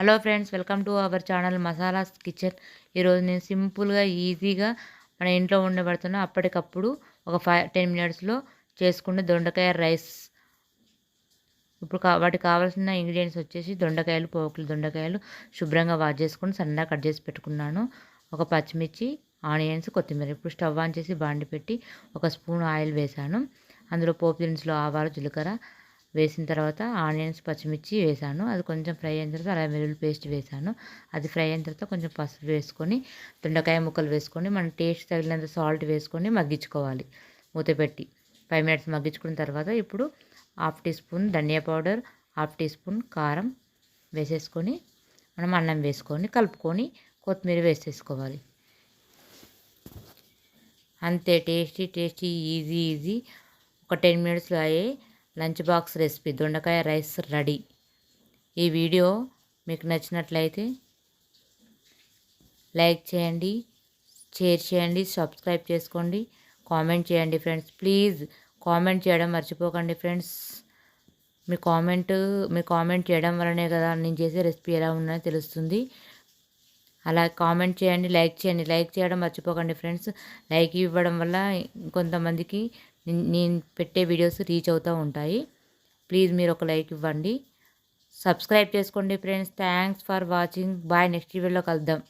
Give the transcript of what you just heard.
Hello friends, welcome to our channel masalas kitchen. ఈరోజు నేను సింపుల్గా ఈజీగా మన ఇంట్లో ఉండబడుతున్న అప్పటికప్పుడు ఒక 5-10 మినిట్స్లో చేసుకునే దొండకాయ రైస్. ఇప్పుడు వాటికి కావాల్సిన ఇంగ్రీడియంట్స్ వచ్చేసి దొండకాయలు, పోకులు దొండకాయలు శుభ్రంగా వాష్ చేసుకొని సన్నగా కట్ చేసి పెట్టుకున్నాను. ఒక పచ్చిమిర్చి, ఆనియన్స్, కొత్తిమీర. ఇప్పుడు స్టవ్ ఆన్ చేసి బాండి పెట్టి ఒక స్పూన్ ఆయిల్ వేసాను. అందులో పోపు దినుసులు, ఆవాలు, జీలకర్ర వేసిన తర్వాత ఆనియన్స్, పచ్చిమిర్చి వేసాను. అది కొంచెం ఫ్రై అయిన తర్వాత అల్లం వెల్లుల్లి పేస్ట్ వేసాను. అది ఫ్రై అయిన తర్వాత కొంచెం పసుపు వేసుకొని దొండకాయ ముక్కలు వేసుకొని మన టేస్ట్ తగినంత సాల్ట్ వేసుకొని మగ్గించుకోవాలి. మూత పెట్టి 5 మినిట్స్ మగ్గించుకున్న తర్వాత ఇప్పుడు 1/2 టీ స్పూన్ ధనియా పౌడర్, 1/2 టీ స్పూన్ కారం వేసేసుకొని మనం అన్నం వేసుకొని కలుపుకొని కొత్తిమీర వేసేసుకోవాలి. అంతే, టేస్టీ ఈజీ ఒక 10 మినిట్స్లో అయ్యే లంచ్ బాక్స్ రెసిపీ దొండకాయ రైస్ రెడీ. ఈ వీడియో మీకు నచ్చినట్లయితే లైక్ చేయండి, షేర్ చేయండి, సబ్స్క్రైబ్ చేసుకోండి, కామెంట్ చేయండి ఫ్రెండ్స్. ప్లీజ్ కామెంట్ చేయడం మర్చిపోకండి ఫ్రెండ్స్. మీ కామెంట్ చేయడం వల్లనే కదా నేను చేసే రెసిపీ ఎలా ఉందని తెలుస్తుంది. అలా కామెంట్ చేయండి, లైక్ చేయడం మర్చిపోకండి ఫ్రెండ్స్. లైక్ ఇవ్వడం వల్ల కొంతమందికి నేను పెట్టే వీడియోస్ రీచ్ అవుతూ ఉంటాయి. ప్లీజ్ మీరు ఒక లైక్ ఇవ్వండి, సబ్స్క్రైబ్ చేసుకోండి friends. Thanks for watching. Bye. నెక్స్ట్ వీడియోలో కలుద్దాం.